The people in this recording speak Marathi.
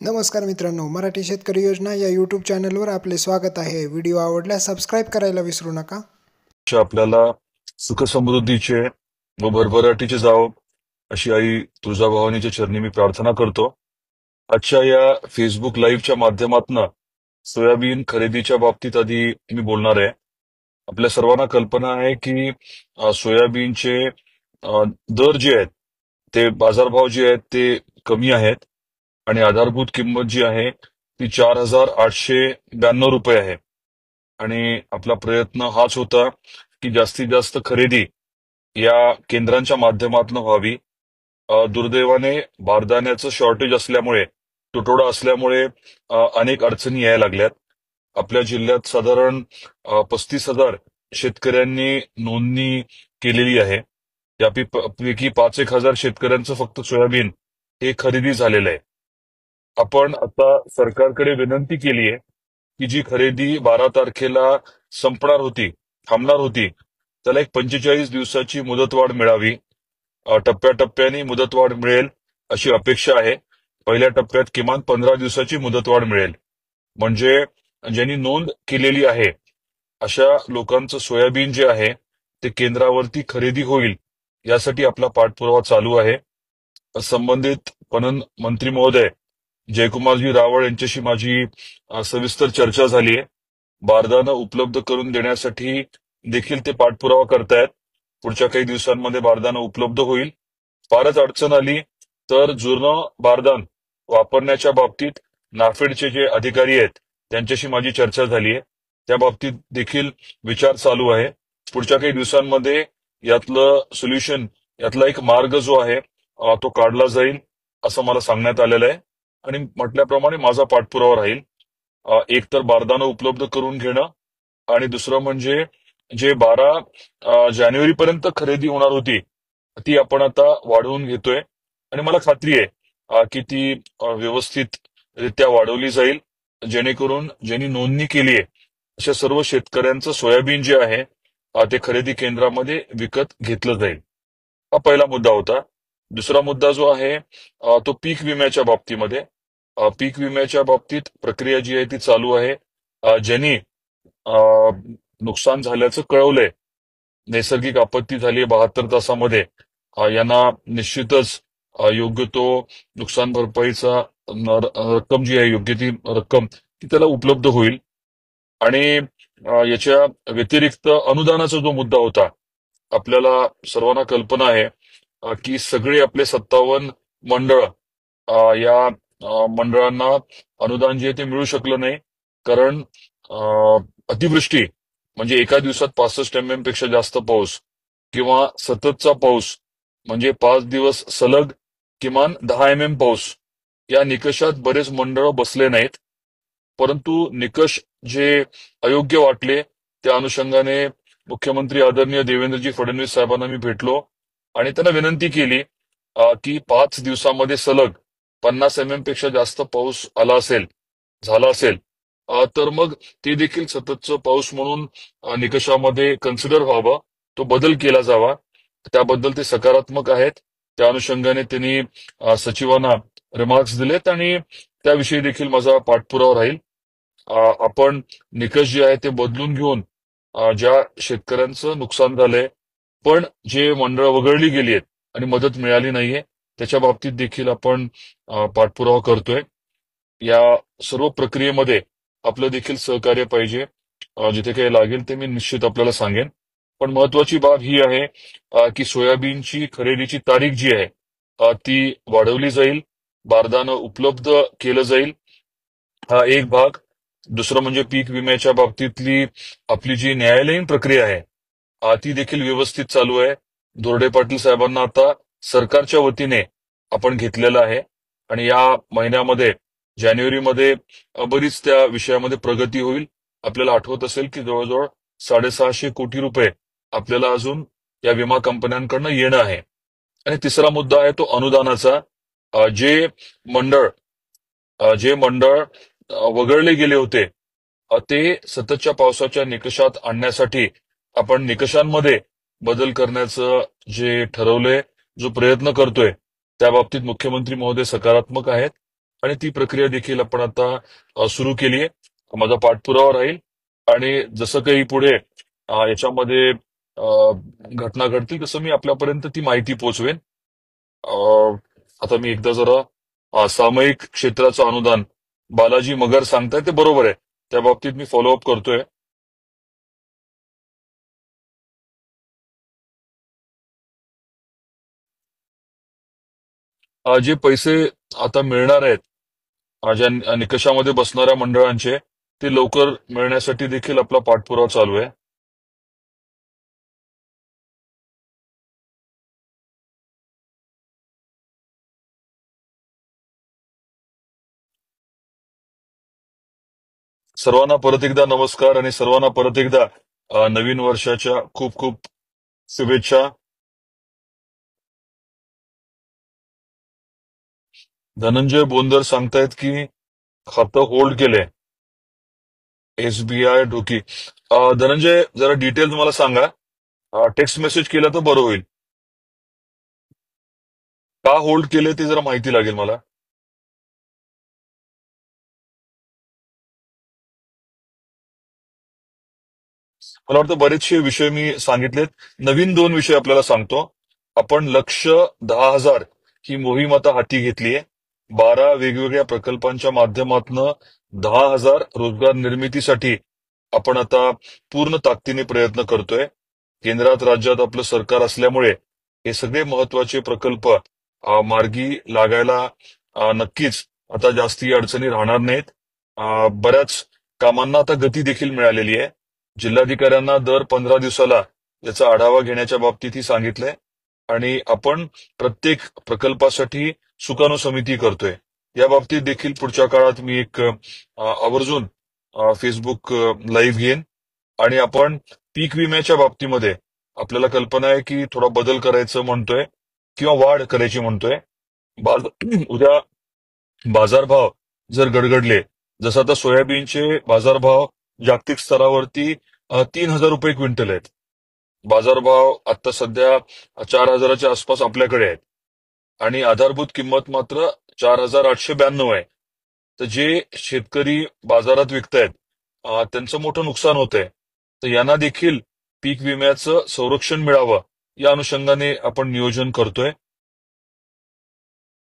नमस्कार मित्रांनो, मराठी शेतकरी योजना या यूट्यूब चॅनलवर आपले स्वागत आहे। व्हिडिओ आवडल्यास सबस्क्राईब करायला विसरू नका। आपल्याला सुखसमृद्धीचे व भरभराटीचे जावो अशी आई तुळजाभवानीच्या चरणी मी प्रार्थना करतो। आजच्या या फेसबुक लाईव्हच्या माध्यमातून सोयाबीन खरेदीच्या बाबतीत आधी मी बोलणार आहे। आपल्या सर्वांना कल्पना आहे की सोयाबीनचे दर जे आहेत ते बाजारभाव जे आहेत ते कमी आहेत आणि आधारभूत किंमत जी आहे ती 4,892 रुपये आहे। आणि आपला प्रयत्न हाच होता की जास्तीत जास्त खरेदी या केंद्रांच्या माध्यमातून व्हावी। दुर्दैवाने बारदाण्याचं शॉर्टेज असल्यामुळे, तुटवडा असल्यामुळे अनेक अडचणी यायला लागल्यात। आपल्या जिल्ह्यात साधारण 35,000 शेतकऱ्यांनी नोंदणी केलेली आहे। यापैकी 5,000 शेतकऱ्यांचं फक्त सोयाबीन हे खरेदी झालेलं आहे। आपण आता सरकारकडे विनंती केली आहे की जी खरेदी 12 तारखेला संपणार होती, थांबणार होती, त्याला एक 45 दिवसाची मुदतवाढ मिळावी। टप्प्याटप्प्याने मुदतवाढ मिळेल अशी अपेक्षा आहे। पहिल्या टप्प्यात किमान 15 दिवसाची मुदतवाढ मिळेल, म्हणजे ज्यांनी नोंद केलेली आहे अशा लोकांचं सोयाबीन जे आहे ते केंद्रावरती खरेदी होईल यासाठी आपला पाठपुरावा चालू आहे। संबंधित पणन मंत्री महोदय जयकुमारजी रावळ यांच्याशी माझी सविस्तर चर्चा झाली आहे। बारदाना उपलब्ध करून देण्यासाठी देखील ते पाठपुरावा करतायत। पुढच्या काही दिवसांमध्ये बारदाना उपलब्ध होईल। फारच अडचण आली तर जुनं बारदान वापरण्याच्या बाबतीत नाफेडचे जे अधिकारी आहेत त्यांच्याशी माझी चर्चा झाली आहे। त्या बाबतीत देखील विचार चालू आहे। पुढच्या काही दिवसांमध्ये यातलं सोल्युशन, यातला एक मार्ग जो आहे तो काढला जाईल असं मला सांगण्यात आलेलं आहे आणि म्हटल्याप्रमाणे माझा पाठपुरावा राहील। एक तर बारदाना उपलब्ध करून घेणं आणि दुसरं म्हणजे जे 12 जानेवारीपर्यंत खरेदी होणार होती ती आपण आता वाढवून घेतोय आणि मला खात्री आहे की ती व्यवस्थितरित्या वाढवली जाईल, जेणेकरून ज्यांनी नोंदणी केली आहे अशा सर्व शेतकऱ्यांचं सोयाबीन जे आहे ते खरेदी केंद्रामध्ये विकत घेतलं जाईल। हा पहिला मुद्दा होता। दुसरा मुद्दा जो आहे तो पीक विम्याच्या बाबतीमध्ये। पीक विम्याच्या बाबतीत प्रक्रिया जी आहे ती चालू आहे। ज्यांनी नुकसान झाल्याचं कळवलंय, नैसर्गिक आपत्ती झाली 72 तासामध्ये, यांना निश्चितच योग्य तो नुकसान भरपाईचा रक्कम जी आहे, योग्य ती रक्कम ती त्याला उपलब्ध होईल। आणि याच्या व्यतिरिक्त अनुदानाचा जो मुद्दा होता, आपल्याला सर्वांना कल्पना आहे की सगळे आपले 57 मंडळ या मंडळांना अनुदान जे ते मिळू शकलं नाही, कारण अतिवृष्टी म्हणजे एका दिवसात 65 mm पेक्षा जास्त पाऊस किंवा सततचा पाऊस म्हणजे 5 दिवस सलग किमान 10 mm पाऊस, या निकषात बरेच मंडळ बसले नाहीत। परंतु निकष जे अयोग्य वाटले त्या अनुषंगाने मुख्यमंत्री आदरणीय देवेंद्रजी फडणवीस साहेबांना मी भेटलो आणि त्यांना विनंती केली की 5 दिवसामध्ये सलग 50 mm पेक्षा जास्त पाऊस झाला असेल तर मग ते देखील सततचं पाऊस म्हणून निकषामध्ये कन्सिडर व्हावं, तो बदल केला जावा। त्याबद्दल ते सकारात्मक आहेत। त्या अनुषंगाने त्यांनी सचिवांना रिमार्क्स दिलेत आणि त्याविषयी देखील माझा पाठपुरावा राहील। आपण निकष जे आहे ते बदलून घेऊन ज्या शेतकऱ्यांचं नुकसान झालंय पण जे मंडळ वगळली गेली आहेत आणि मदत मिळाली नाहीये त्याच्या बाबतीत देखील आपण पाठपुरावा करतोय। या सर्व प्रक्रियेमध्ये आपलं देखील सहकार्य पाहिजे। जिथे काही लागेल ते मी निश्चित आपल्याला सांगेन। पण महत्वाची बाब ही आहे की सोयाबीनची खरेदीची तारीख जी आहे ती वाढवली जाईल, बारदाना उपलब्ध केलं जाईल, हा एक भाग। दुसरं म्हणजे पीक विम्याच्या बाबतीतली आपली जी न्यायालयीन प्रक्रिया आहे ती देखील व्यवस्थित चालू आहे। दोर्डे पाटील साहेबांना आता सरकारच्या वतीने आपण घेतलेलं आहे आणि या महिन्यामध्ये जानेवारीमध्ये बरीच त्या विषयामध्ये प्रगती होईल। आपल्याला आठवत असेल की जवळजवळ 650 कोटी रुपये आपल्याला अजून या विमा कंपन्यांकडनं येणं आहे। आणि तिसरा मुद्दा आहे तो अनुदानाचा। जे मंडळ वगळले गेले होते ते सततच्या पावसाच्या निकषात आणण्यासाठी आपण निकषांमध्ये बदल करण्याचं जे ठरवलंय, जो प्रयत्न करतोय, त्या बाबतीत मुख्यमंत्री महोदय सकारात्मक आहेत आणि ती प्रक्रिया देखील आपण आता सुरू केली आहे. माझा पाठपुरावा राहील आणि जसं काही पुढे याच्यामध्ये घटना घडतील तसं मी आपल्यापर्यंत ती माहिती पोहोचवेन. आता मी एकदा जरा सामायिक क्षेत्राचं अनुदान बालाजी मगर सांगताय ते बरोबर आहे. त्या बाबतीत मी फॉलोअप करतोय. जे पैसे आता मिळणार आहेत ज्या निकषामध्ये बसणाऱ्या मंडळांचे ते लवकर मिळण्यासाठी देखील आपला पाठपुरावा चालू आहे. सर्वांना परत एकदा नमस्कार आणि सर्वांना परत एकदा नवीन वर्षाच्या खूप खूप शुभेच्छा. धनंजय बोंदर सांगतायत की खातं होल्ड केलंय SBI ढोकी. धनंजय जरा डिटेल तुम्हाला सांगा. टेक्स्ट मेसेज केलं तर बरं होईल. का होल्ड केले ते जरा माहिती लागेल मला. मला वाटतं बरेचसे विषय मी सांगितलेत. नवीन 2 विषय आपल्याला सांगतो. आपण लक्ष 10,000 ही मोहीम आता हाती घेतलीय. 12 वेगवेगळ्या प्रकल्पांच्या माध्यमातून 10,000 रोजगार निर्मितीसाठी आपण आता पूर्ण ताकदीने प्रयत्न करतोय. केंद्रात राज्यात आपलं सरकार असल्यामुळे हे सगळे महत्वाचे प्रकल्प मार्गी लागायला नक्कीच आता जास्ती अडचणी राहणार नाहीत. बऱ्याच कामांना आता गती देखील मिळालेली आहे. जिल्हाधिकाऱ्यांना दर 15 दिवसाला याचा आढावा घेण्याच्या बाबतीतही सांगितलंय आणि आपण प्रत्येक प्रकल्पासाठी सुकाणू समिती करतोय. या बाबतीत देखील पुढच्या काळात मी एक आवर्जून फेसबुक लाईव्ह घेईन आणि आपण पीक विम्याच्या बाबतीमध्ये आपल्याला कल्पना आहे की थोडा बदल करायचं म्हणतोय किंवा वाढ करायची म्हणतोय. उद्या बाजारभाव जर गडगडले, जसं आता सोयाबीनचे बाजारभाव जागतिक स्तरावरती 3,000 रुपये क्विंटल आहेत. बाजारभाव आता सध्या 4,000च्या आसपास आपल्याकडे आहेत आणि आधारभूत किंमत मात्र 4,892 आहे. तर जे शेतकरी बाजारात विकतायत त्यांचं मोठं नुकसान होत आहे. तर यांना देखील पीक विम्याचं संरक्षण मिळावं या अनुषंगाने आपण नियोजन करतोय.